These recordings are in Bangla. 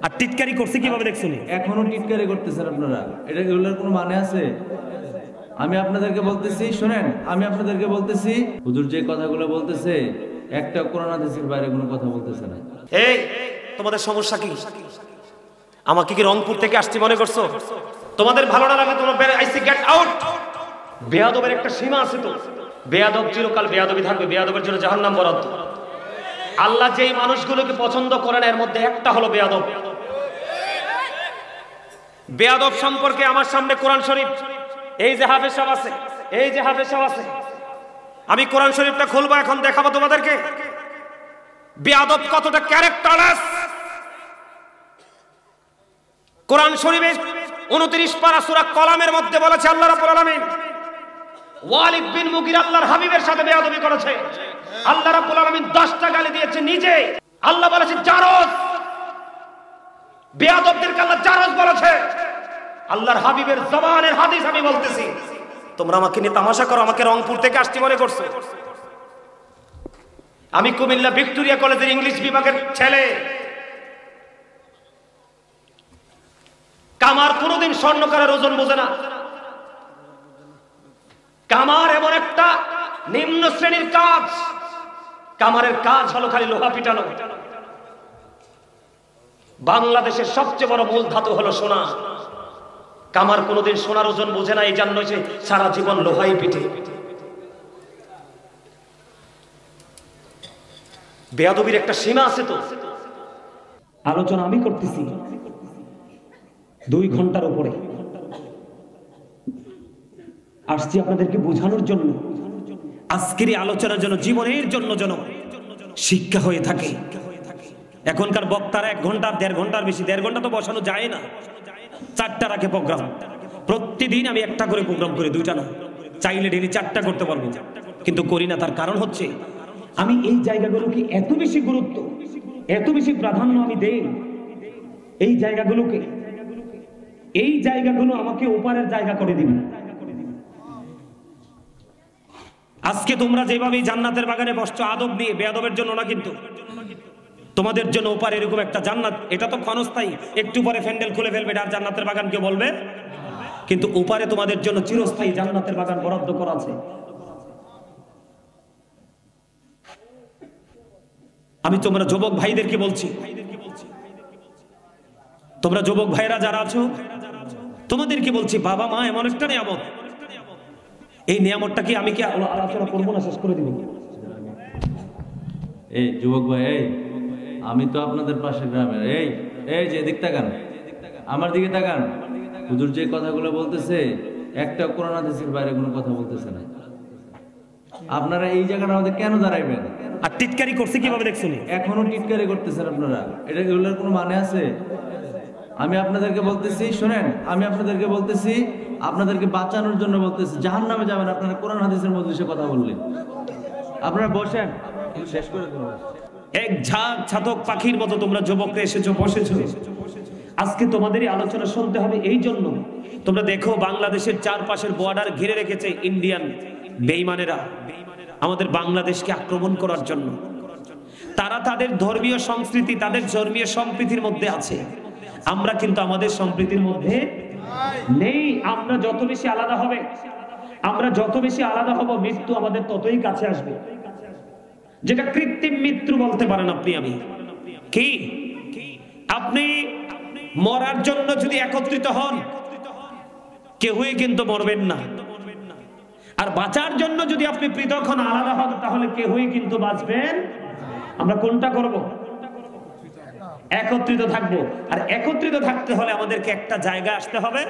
আর টিটকারি করছে কিভাবে দেখছেন? এখনো টিটকারি করতেছেন আপনারা, এটা এগুলোর কোনো মানে আছে? আমি আপনাদেরকে বলতেছি, শুনেন, আমি আপনাদেরকে বলতেছি, হুজুর যে কথাগুলো বলতেছে একটা কোরআন হাদিসের বাইরে কোনো কথা বলতেছে না। এই তোমাদের সমস্যা কি? আমাকে কি রংপুর থেকে আসছি মনে করছো? তোমাদের ভালো না লাগে তোমরা বের আইসি গেট আউট। বেয়াদবের একটা সীমা আছে তো। বেয়াদব চিরকাল বেয়াদবি থাকবে, বেয়াদবের জন্য জাহান্নাম বরাদ্দ। আল্লাহ যেই মানুষগুলোকে পছন্দ করেন এর মধ্যে একটা হলো বেয়াদব। বেয়াদব সম্পর্কে আমার সামনে কোরআন শরীফ, এই যে হাফেজ সাহেব আছে, এই যে হাফেজ সাহেব আছে, আমি কোরআন শরীফটা খুলবো এখন, দেখাবো তোমাদেরকে বেয়াদব কতটা ক্যারেক্টারলেস। কোরআন শরীফে 29 পারা সূরা কলামের মধ্যে বলেছে আল্লাহ রাব্বুল আলামিন ওয়ালিদ বিন মুগিরা আল্লাহর হাবিবের সাথে বেয়াদবি করেছে। আল্লাহ রাব্বুল আলামিন 10টা গালি দিয়েছে নিজে। আল্লাহ বলেছে জারজ, বেয়াদবদেরকে আল্লাহ জারজ বলেছে। আল্লাহর হাবিবের জবানের হাদিস আমি বলতেছি, তোমরা আমাকে নিয়ে তামাশা করো, আমাকে রংপুর থেকে আসছি মনে করছো? আমি কুমিল্লা ভিক্টোরিয়া কলেজের ইংলিশ বিভাগের ছেলে। কামার কোনোদিন স্বর্ণকারের ওজন বোঝে না। কামার এমন একটা নিম্ন শ্রেণীর কাজ, কামারের কাজ হলো খালি লোহা পিটানো। বাংলাদেশের সবচেয়ে বড় মূল ধাতু হলো সোনা। কামার কোনোদিন সোনার ওজন বোঝে না, এই জন্য সে সারা জীবন লোহাই পিটে। বেয়াদবির একটা সীমা আছে তো। আলোচনা আমি করতেছি 2 ঘন্টার উপরে, আসছি আপনাদেরকে বোঝানোর জন্য। আজকের এই আলোচনার জন্য, জীবনের জন্য যেন শিক্ষা হয়ে থাকে। এখনকার বক্তারা 1 ঘন্টা 1.5 ঘন্টার বেশি, 1.5 ঘন্টা তো বসানো যায় না। 4টা রাখে প্রোগ্রাম। প্রতিদিন আমি একটা করে প্রোগ্রাম করি, 2টা না। চাইলে ডেলি 4টা করতে পারবো, কিন্তু করি না। তার কারণ হচ্ছে আমি এই জায়গাগুলোকে এত বেশি গুরুত্ব, এত বেশি প্রাধান্য আমি দেই এই জায়গাগুলোকে। এই জায়গাগুলো আমাকে ওপারের জায়গা করে দিবে। আজকে তোমরা যেভাবে জান্নাতের বাগানে বসছো আদব নিয়ে, বেয়াদবের জন্য না কিন্তু, তোমাদের জন্য ওপারে এরকম একটা জান্নাত। এটা তো ক্ষণস্থায়ী, একটু পরে ফ্যান্ডেল খুলে ফেলবে, আর জান্নাতের বাগান কেউ বলবে। কিন্তু ওপারে তোমাদের জন্য চিরস্থায়ী জান্নাতের বাগান বরাদ্দ করা আছে। আমি তোমরা যুবক ভাইদেরকে বলছি, তোমরা যুবক ভাইরা যারা আছো তোমাদেরকে বলছি, বাবা মা এমন একটা নিয়ামত। এই নিয়ামতটা কি আমি কি আলোচনা করবো না, শেষ করে দিব? এই যুবক ভাই, এই আমি তো আপনাদের পাশের গ্রামের। এই এই যে দিক তাকান, আমার দিকে তাকান। হুজুর যে কথাগুলো বলতেছে একটা কোরআন হাদিসের বাইরে কোনো কথা বলতেছে না। আপনারা এই জায়গাটা আমাদের কেন দাঁড়াইবেন? আর টিটকারি করছে কিভাবে দেখছেন? এখনো টিটকারি করতেছেন আপনারা, এটা এগুলোর কোনো মানে আছে? আমি আপনাদেরকে বলতেছি, শুনেন, আমি আপনাদেরকে বলতেছি, আপনাদেরকে বাঁচানোর জন্য বলতেছি। জাহান্নামে যাবেন আপনারা কোরআন হাদিসের মজলিসে কথা বললেন। আপনারা বসেন, শেষ করে দেবো। এক ঝাঁক ছাতক পাখির মতো তোমরা যুবকরা এসেছো, বসেছো। আজকে তোমাদের এই আলোচনা শুনতে হবে এই জন্য, তোমরা দেখো বাংলাদেশের চারপাশের বর্ডার ঘিরে রেখেছে ইন্ডিয়ান বেঈমানেরা আমাদের বাংলাদেশকে আক্রমণ করার জন্য। তারা তাদের ধর্মীয় সংস্কৃতি, তাদের ধর্মীয় সম্প্রীতির মধ্যে আছে। আমরা কিন্তু আমাদের সম্প্রীতির মধ্যে নেই। আমরা যত বেশি আলাদা হবে, আমরা যত বেশি আলাদা হব, মৃত্যু আমাদের ততই কাছে আসবে। যেটা কৃত্রিম মৃত্যু বলতে পারেন আপনি। আমি কি, আপনি মরার জন্য যদি একত্রিত হন, কেউই কিন্তু মরবেন না। আর বাঁচার জন্য যদি আপনি পৃথক হন, আলাদা হন, তাহলে কেউই কিন্তু বাঁচবেন। আমরা কোনটা করব? একত্রিত থাকবো। আর একত্রিত থাকতে হলে আমাদেরকে একটা জায়গা আসতে হবে,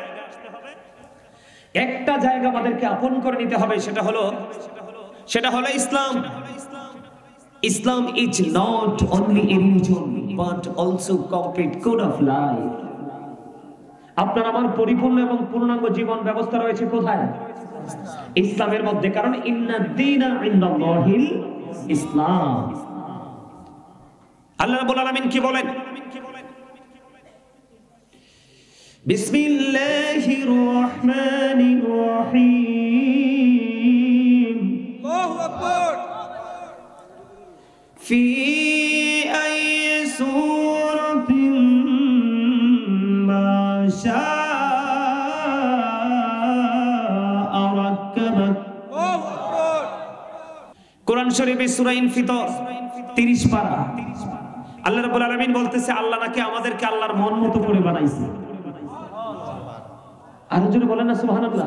একটা জায়গা আমাদেরকে আপন করে নিতে হবে। সেটা হলো ইসলাম। ইসলাম is not only a religion but also complete code of life. আপনার আমার পরিপূর্ণ এবং পূর্ণাঙ্গ জীবন ব্যবস্থা রয়েছে কোথায়? ইসলামের মধ্যে। কারণ ইন্নাদ দীনা ইনদাল্লাহিল ইসলাম। আল্লাহ রাব্বুল আলামিন কি বলেন? বিসমিল্লাহির রহমানির রহিম। আল্লাহু আকবার। ফি আইয়ি সূরাতিন শাআ রাক্কাবাক। কোরআন শরীফে সূরা ইনফিতর 30 পারা। আল্লাহ রাব্বুল আলামিন বলতেছে আল্লাহ নাকি আমাদেরকে আল্লাহর মন মতো করে বানাইছে। আরো জোরে বলেন না সুবহানাল্লাহ।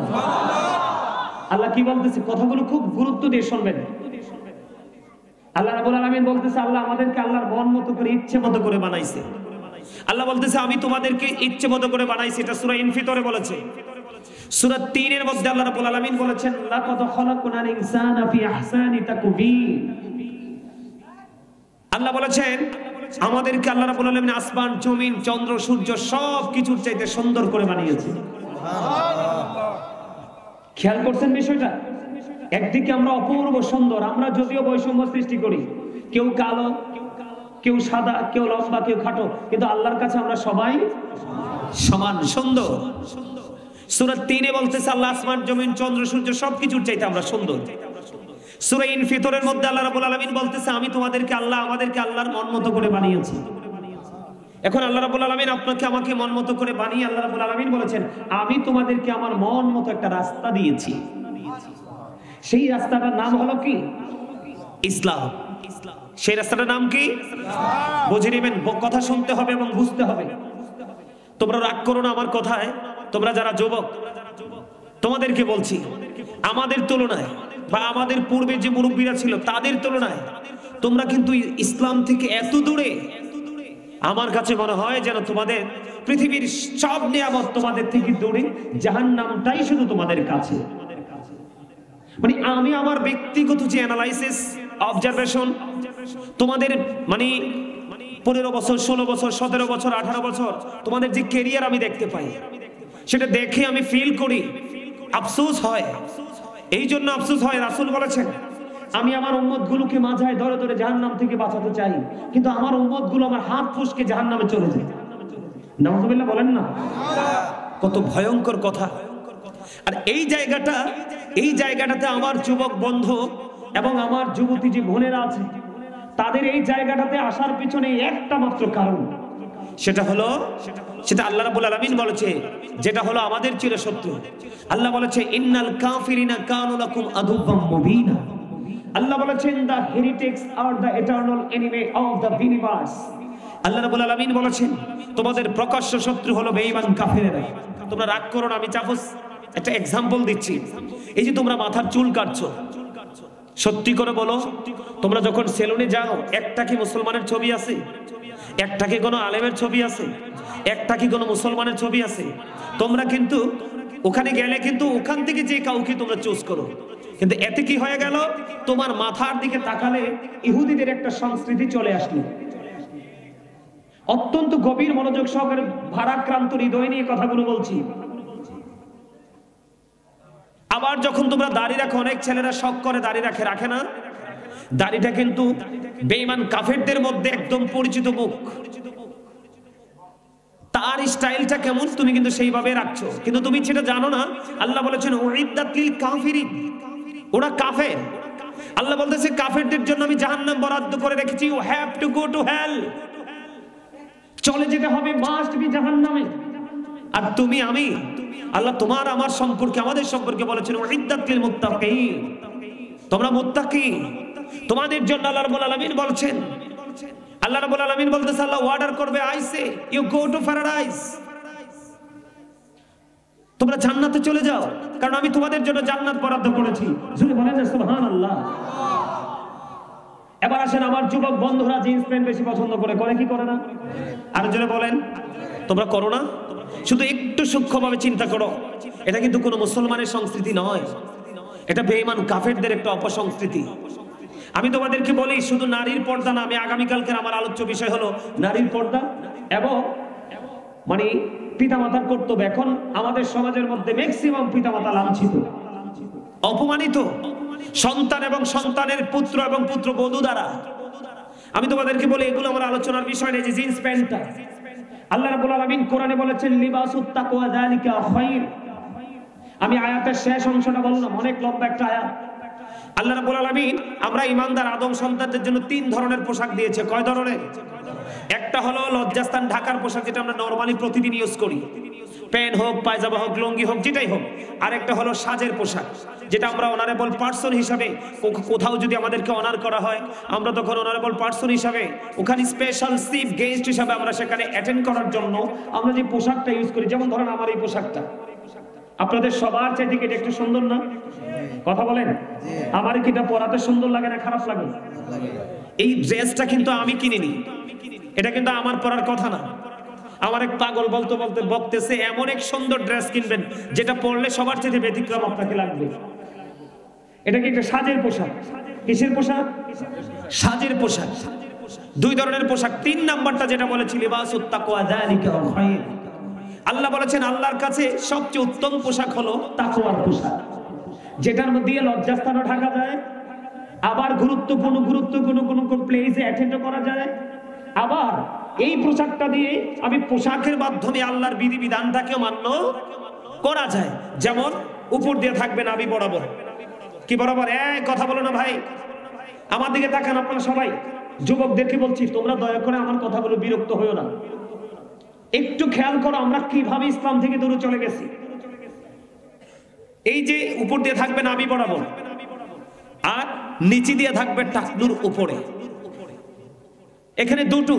আল্লাহ কি বলতেছে, কথাগুলো খুব গুরুত্ব দিয়ে শুনবেন। আল্লাহ রাব্বুল আলামিন বলতেছে আল্লাহ আমাদেরকে আল্লাহর মন মতো করে ইচ্ছে মতো করে বানাইছে। আল্লাহ বলতেছে আমি তোমাদেরকে ইচ্ছে মতো করে বানাইছি। এটা সূরা ইনফিতরে বলেছে। সূরা 3 এর মধ্যে আল্লাহ রাব্বুল আলামিন বলেছেন লাকাদ খালাকনাল ইনসানা ফি আহসানি তাকবীর। আল্লাহ বলেছেন আমাদেরকে আল্লাহ রাব্বুল আলামিন আসমান, জমিন, চন্দ্র, সূর্য সব কিছুর চাইতে সুন্দর করে বানিয়েছে। খেয়াল করছেন বিষয়টা? একদিকে আমরা অপূর্ব সুন্দর, আমরা যদিও বৈষম্য সৃষ্টি করি, কেউ কালো, কেউ সাদা, কেউ লম্বা, কেউ খাটো, কিন্তু আল্লাহর কাছে আমরা সবাই সমান সুন্দর। সূরা 3 এ বলতেছে আল্লাহ আসমান, জমিন, চন্দ্র, সূর্য সবকিছুর চাইতে আমরা সুন্দর। সূরা ইনফিতরের মধ্যে আল্লাহ রাব্বুল আলামিন বলতেছে আমি তোমাদেরকে আমাদেরকে আল্লাহর মন মতো করে বানিয়েছি। এখন আল্লাহ রাব্বুল আলামিন আপনাকে আমাকে মন মতো করে বানিয়ে আল্লাহ রাব্বুল আলামিন বলেছেন আমি তোমাদেরকে আমার মন মতো একটা রাস্তা দিয়েছি। সেই রাস্তাটার নাম হলো কি? ইসলাম। সেই রাস্তাটার নাম কি? বুঝে নেবেন, কথা শুনতে হবে এবং বুঝতে হবে। তোমরা রাগ করো না আমার কথায়। তোমরা যারা যুবক, তোমাদেরকে বলছি আমাদের তুলনায় বা আমাদের পূর্বে যে মুরব্বীরা ছিল তাদের তুলনায় তোমরা কিন্তু ইসলাম থেকে এত দূরে, আমার কাছে মনে হয় যেন তোমাদের পৃথিবীর সব নিয়ামত তোমাদের থেকে দূরে, জাহান্নামটাই শুধু তোমাদের কাছে। মানে আমি আমার ব্যক্তিগত যে অ্যানালাইসিস, অবজারভেশন, তোমাদের মানে 15 বছর, 16 বছর, 17 বছর, 18 বছর তোমাদের যে ক্যারিয়ার আমি দেখতে পাই, সেটা দেখে আমি ফিল করি, আফসোস হয়। এই জন্য আফসোস হয়, রাসূল বলেছেন আমি আমার উম্মতগুলোকে মাঝায় ধরে ধরে জাহান্নাম থেকে বাঁচাতে চাই, কিন্তু আমার উম্মতগুলো আমার হাত ফুসকে জাহান্নামে চলে যায়। নাউযুবিল্লাহ বলেন না? কত ভয়ঙ্কর কথা। আর এই জায়গাটাতে আমার যুবক বন্ধু এবং আমার যুবতী যে বোনেরা আছে, তাদের এই জায়গাটাতে আসার পিছনে একটা মাত্র কারণ, সেটা আল্লাহ রাব্বুল আলামিন বলেছে, যেটা হলো আমাদের চিরশত্রু। আল্লাহ বলেছে ইন্নাল কাফিরিনা কানু লাকুম আদুওয়াম মুবিনা। আল্লাহ বলেছেন the heretics are the eternal enemy of the universe. আল্লাহ রাব্বুল আলামিন বলেছেন তোমাদের প্রকাশ্য শত্রু হলো বেঈমান কাফেররা। তোমরা রাগ করো না, আমি চাপস একটা এক্সাম্পল দিচ্ছি। এই যে তোমরা মাথার চুল কাটছো, সত্যি করে বলো তোমরা যখন সেলুনে যাও, একটা কি মুসলমানের ছবি আছে? একটা কি কোনো আলেমের ছবি আছে? একটা কি কোনো মুসলমানের ছবি আছে? তোমরা কিন্তু ওখানে গেলে কিন্তু ওখান থেকে যে কাউকে তোমরা চুজ করো, কিন্তু এতে কি হয়ে গেল, তোমার মাথার দিকে তাকালে ইহুদিদের একটা সংস্কৃতি চলে আসলো। অত্যন্ত গভীর মনোযোগ সহকারে ভারাক্রান্ত হৃদয় নিয়ে কথাগুলো বলছি। আবার যখন তোমরা দাড়ি রাখো, অনেক ছেলেরা শখ করে দাড়ি রাখে না? দাড়িটা কিন্তু বেঈমান কাফেরদের মধ্যে একদম পরিচিত মুখ। তার স্টাইলটা কেমন তুমি কিন্তু সেইভাবে রাখছো, কিন্তু তুমি সেটা জানো না। আল্লাহ বলেছেন উইদ্দাত লিল কাফিরিন, ওরা কাফের। আল্লাহ বলতেছে কাফেরদের জন্য আমি জাহান্নাম বরাদ্দ করে রেখেছি। You have to go to hell, চলে যেতে হবে, মাস্ট বি জাহান্নামে। আর তুমি আমি, আল্লাহ তোমার আমার সম্পর্কে, আমাদের সম্পর্কে বলেছেন উইদ্দাত লিল মুত্তাকিন, তোমরা মুত্তাকি, তোমাদের জন্য আল্লাহ রাব্বুল আলামিন বলছেন। আল্লাহ রাব্বুল আলামিন বলতেছে আল্লাহ অর্ডার করবে I say you go to paradise, তোমরা জান্নাতে চলে যাও, কারণ আমি তোমাদের জন্য জান্নাত বরাদ্দ করেছি। শুনে বলেন সুবহানাল্লাহ। এবার আসেন আমার যুবক বন্ধুরা জিন্স প্যান্ট বেশি পছন্দ করে কি করে না? আর জোরে বলেন, তোমরা করো না? শুধু একটু সূক্ষ্মভাবে চিন্তা করো, এটা কিন্তু কোনো মুসলমানের সংস্কৃতি নয়, এটা বেঈমান কাফেরদের একটা অপসংস্কৃতি। আমি তোমাদেরকে বলি শুধু নারীর পর্দা না, আমি আগামীকালকের আমার আলোচ্য বিষয় হলো নারীর পর্দা এবং মানে পিতামাতার কর্তব্য। এখন আমাদের সমাজের মধ্যে ম্যাক্সিমাম পিতামাতা লাঞ্ছিত, অপমানিত, সন্তান এবং সন্তানের পুত্র এবং পুত্রবধূ দ্বারা। আমি তোমাদেরকে বলি এগুলো আমার আলোচনার বিষয় নেই। যে জিন্স প্যান্টটা আল্লাহ রাব্বুল আলামিন কোরআনে বলেছেন লিবাসুত তাকওয়া যালিকা খায়র। আমি আয়াতের শেষ অংশটা বললাম, অনেক লম্বা একটা আয়াত। আল্লাহ রাব্বুল আলামিন আমরা ঈমানদার আদম সন্তানদের জন্য 3 ধরনের পোশাক দিয়েছে। কয় ধরনের? একটা হলো লজ্জাস্থান ঢাকার পোশাক, যেটা আমরা নরমালি প্রতিদিন ইউজ করি, প্যান্ট হোক, পায়জামা হোক, লুঙ্গি হোক, যেটাই হোক। আর একটা হলো সাজের পোশাক, যেটা আমরা অনারেবল পার্সন হিসাবে কোথাও যদি আমাদেরকে অনার করা হয়, আমরা তখন অনারেবল পার্সন হিসাবে ওখানে স্পেশাল চিফ গেস্ট হিসাবে আমরা সেখানে অ্যাটেন্ড করার জন্য আমরা যে পোশাকটা ইউজ করি, যেমন ধরেন আমার এই পোশাকটা আপনাদের সবার চাইতে কি এটা একটু সুন্দর না? কথা বলেন, আমার কি এটা পরাতে সুন্দর লাগে না খারাপ লাগে? এই ড্রেসটা কিন্তু আমি কিনিনি, এটা কিন্তু আমার পরার কথা না। আমার এক পাগল বলতে বলতে বকতেছে এমন এক সুন্দর ড্রেস কিনবেন যেটা পরলে সবার চাইতে ব্যতিক্রম আপনাকে লাগবে। এটা কি একটা সাজের পোশাক? কিসের পোশাক? সাজের পোশাক। দুই ধরনের পোশাক। 3 নাম্বারটা যেটা বলেছি লিবাসুত তাকওয়া যালিকা খায়র। আল্লাহ বলেছেন আল্লাহর কাছে সবচেয়ে উত্তম পোশাক হলো তাকওয়ার পোশাক, যেটার মধ্যে লজ্জাস্থানও ঢাকা যায়, আবার গুরুত্বপূর্ণ কোন প্লেসে অ্যাটেন্ড করা যায়। আবার এই পোশাকটা দিয়ে আমি পোশাকের মাধ্যমে আল্লাহর বিধিবিধানটাকে মান্য করা যায়। যেমন উপর দিয়ে থাকবে নাভি বরাবর। কি বরাবর? কথা বলো না ভাই, আমার দিকে তাকান আপনারা সবাই। যুবকদেরকে বলছি, তোমরা দয়া করে আমার কথাগুলো বিরক্ত হইও না, একটু খেয়াল করো আমরা কিভাবে ইসলাম থেকে দূরে চলে গেছি। এই যে উপর দিয়ে থাকবে নাভি বরাবর, আর নিচে দিয়ে থাকবে টাকনুর উপরে। এখানে দুটো,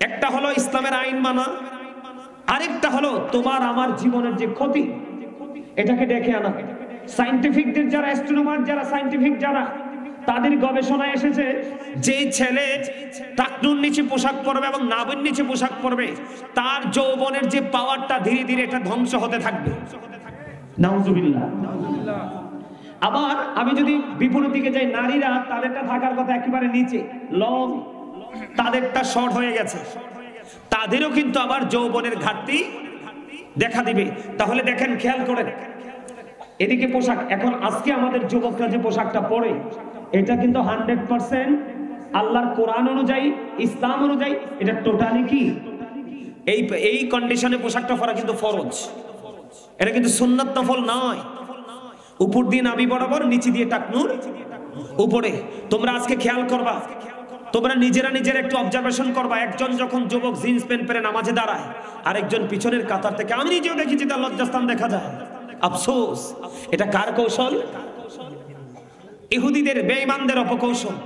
একটা হলো ইসলামের আইন মানা, আরেকটা হলো তোমার আমার জীবনের যে ক্ষতি এটাকে ডেকে আনা। সায়েন্টিফিকদের যারা, অ্যাস্ট্রোনমার যারা, সায়েন্টিফিক যারা, তাদের গবেষণায় এসেছে যে ছেলে টাকনুর নিচে পোশাক পরবে এবং নাভির নিচে পোশাক পরবে, তার যৌবনের যে পাওয়ারটা ধীরে ধীরে এটা ধ্বংস হতে থাকবে। নাউজুবিল্লাহ। আবার আমি যদি বিপরীত দিকে যাই, নারীরা তাদেরটা থাকার কথা একেবারে নিচে, লং, তাদেরটা শর্ট হয়ে গেছে, তাদেরও কিন্তু আবার যৌবনের ঘাটতি দেখা দিবে। তাহলে দেখেন, খেয়াল করেন, এদিকে পোশাক। এখন আজকে আমাদের যুবকরা যে পোশাকটা পরে, এটা কিন্তু 100% আল্লাহর কোরআন অনুযায়ী, ইসলাম অনুযায়ী এটা টোটালি কি এই কন্ডিশনে পোশাকটা পরা কিন্তু ফরজ, এটা কিন্তু সুন্নাত নফল নয়। উপর দিয়ে নাভি বরাবর, নিচে দিয়ে টাকনুর উপরে। তোমরা আজকে খেয়াল করবা, তোমরা নিজেরা একটু অবজারভেশন করবা। একজন যখন যুবক জিন্স প্যান্ট পরে নামাজে দাঁড়ায়, আরেকজন পিছনের কাতার থেকে, আমি নিজেও দেখেছি, তার লজ্জাস্থান দেখা যায়। আফসোস, এটা কার কৌশল? ইহুদিদের, বেঈমানদের অপকৌশল।